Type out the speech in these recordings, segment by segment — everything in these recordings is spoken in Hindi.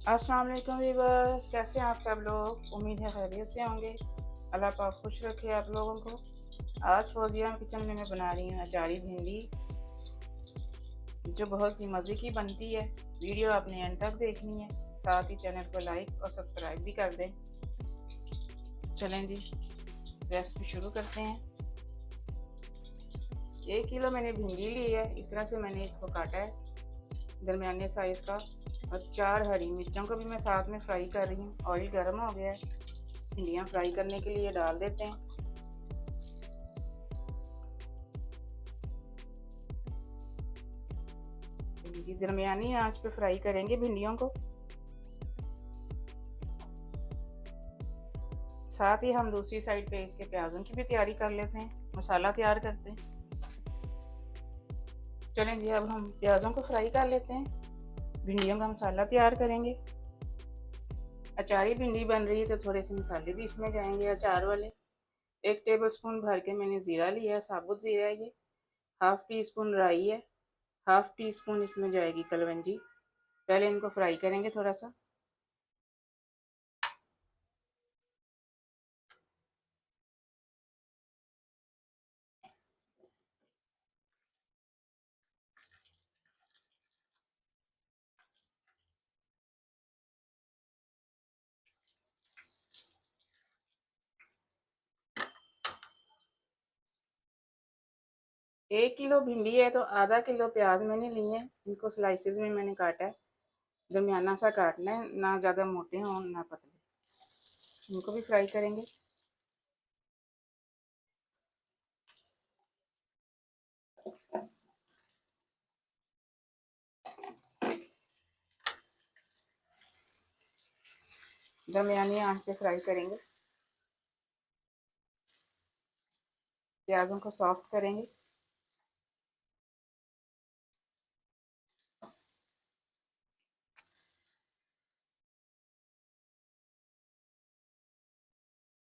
अस्सलाम वालेकुम वीवर्स, कैसे हैं आप सब लोग। उम्मीद है खैरियत से होंगे। अल्लाह पाक खुश रखे आप लोगों को। आज फौजिया किचन में मैं बना रही हूँ अचारी भिंडी, जो बहुत ही मज़े की बनती है। वीडियो आपने एंड तक देखनी है, साथ ही चैनल को लाइक और सब्सक्राइब भी कर दें। चलें जी, रेसिपी शुरू करते हैं। 1 किलो मैंने भिंडी ली है, इस तरह से मैंने इसको काटा है दरमियाने साइज़ का। और 4 हरी मिर्चों को भी मैं साथ में फ्राई कर रही हूँ। ऑयल गर्म हो गया है, भिंडियाँ फ्राई करने के लिए डाल देते हैं। दरमियानी आंच पे फ्राई करेंगे भिंडियों को। साथ ही हम दूसरी साइड पे इसके प्याज़ों की भी तैयारी कर लेते हैं, मसाला तैयार करते हैं। चलें जी, अब हम प्याज़ों को फ्राई कर लेते हैं, भिंडियों का मसाला तैयार करेंगे। अचारी भिंडी बन रही है तो थोड़े से मसाले भी इसमें जाएंगे अचार वाले। 1 टेबल स्पून भर के मैंने ज़ीरा लिया है, साबुत ज़ीरा है ये। हाफ़ टी स्पून राई है। हाफ़ टी स्पून इसमें जाएगी कलवंजी। पहले इनको फ्राई करेंगे थोड़ा सा। एक किलो भिंडी है तो आधा किलो प्याज मैंने लिए हैं, इनको स्लाइसेस में मैंने काटा है। दरमियाना सा काटना है, ना ज़्यादा मोटे हों ना पतले। इनको भी फ्राई करेंगे। दरमियानी आंच पे फ्राई करेंगे, प्याज़ों को सॉफ्ट करेंगे।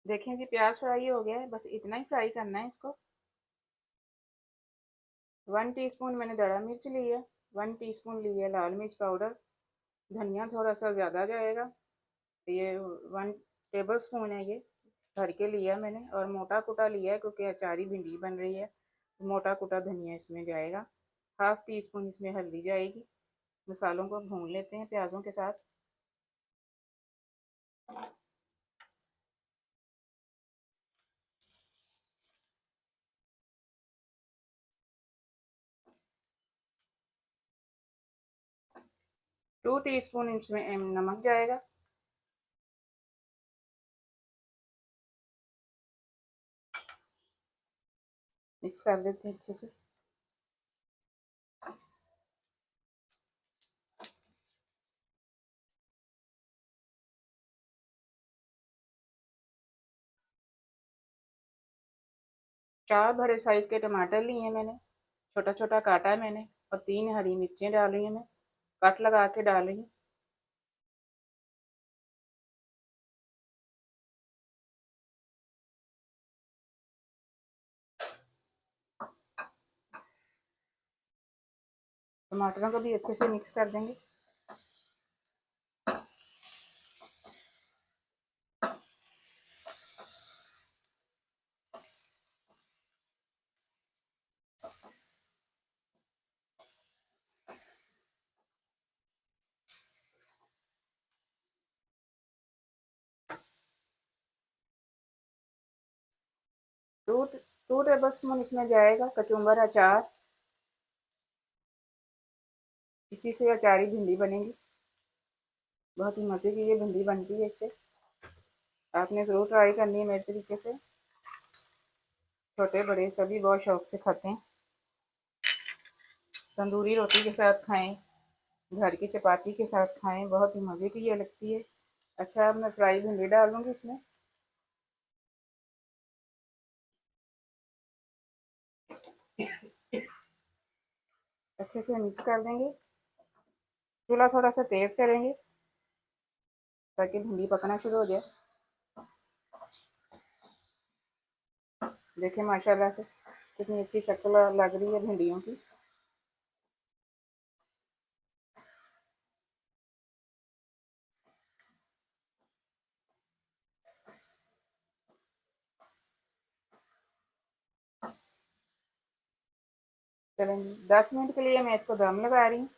देखें जी, प्याज फ्राई हो गया है, बस इतना ही फ्राई करना है इसको। 1 टीस्पून मैंने दड़ा मिर्च ली है। 1 टीस्पून ली है लाल मिर्च पाउडर। धनिया थोड़ा सा ज़्यादा जाएगा, ये 1 टेबल स्पून है ये, भर के लिया मैंने। और मोटा कुटा लिया है क्योंकि अचारी भिंडी बन रही है, तो मोटा कुटा धनिया इसमें जाएगा। हाफ़ टी स्पून इसमें हल्दी जाएगी। मसालों को भून लेते हैं प्याज़ों के साथ। 2 टीस्पून इसमें नमक जाएगा। मिक्स कर देते हैं अच्छे से। 4 बड़े साइज़ के टमाटर लिए हैं मैंने, छोटा छोटा काटा है मैंने। और 3 हरी मिर्चें डाली हैं, मैं कट लगा के डाल रही हूँ। टमाटरों को भी अच्छे से मिक्स कर देंगे। टू टू टेबल स्पून इसमें जाएगा कचुम्बर अचार। इसी से अचारी भिंडी बनेगी, बहुत ही मज़े की ये भिंडी बनती है इससे। आपने ज़रूर ट्राई करनी है मेरे तरीके से। छोटे बड़े सभी बहुत शौक से खाते हैं। तंदूरी रोटी के साथ खाएं, घर की चपाती के साथ खाएं, बहुत ही मज़े की ये लगती है। अच्छा, अब मैं फ्राई भिंडी डाल दूँगी इसमें। अच्छे से मिक्स कर देंगे। चूल्हा थोड़ा सा तेज़ करेंगे ताकि भिंडी पकना शुरू हो जाए। देखिए माशाल्लाह से कितनी अच्छी शक्ल लग रही है भिंडियों की। चलें 10 मिनट के लिए मैं इसको दम लगा रही हूँ।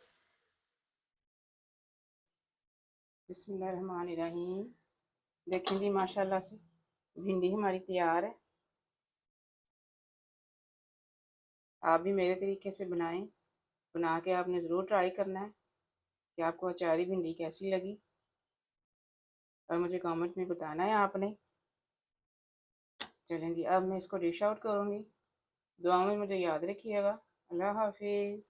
बिस्मिल्लाहिर्रहमानिर्रहीम। देखें जी माशाल्लाह से भिंडी हमारी तैयार है। आप भी मेरे तरीके से बनाएं, बना के आपने ज़रूर ट्राई करना है कि आपको अचारी भिंडी कैसी लगी, और मुझे कमेंट में बताना है आपने। चलें जी अब मैं इसको डिश आउट करूँगी। दुआ में मुझे याद रखिएगा। अल्लाह हाफिज़।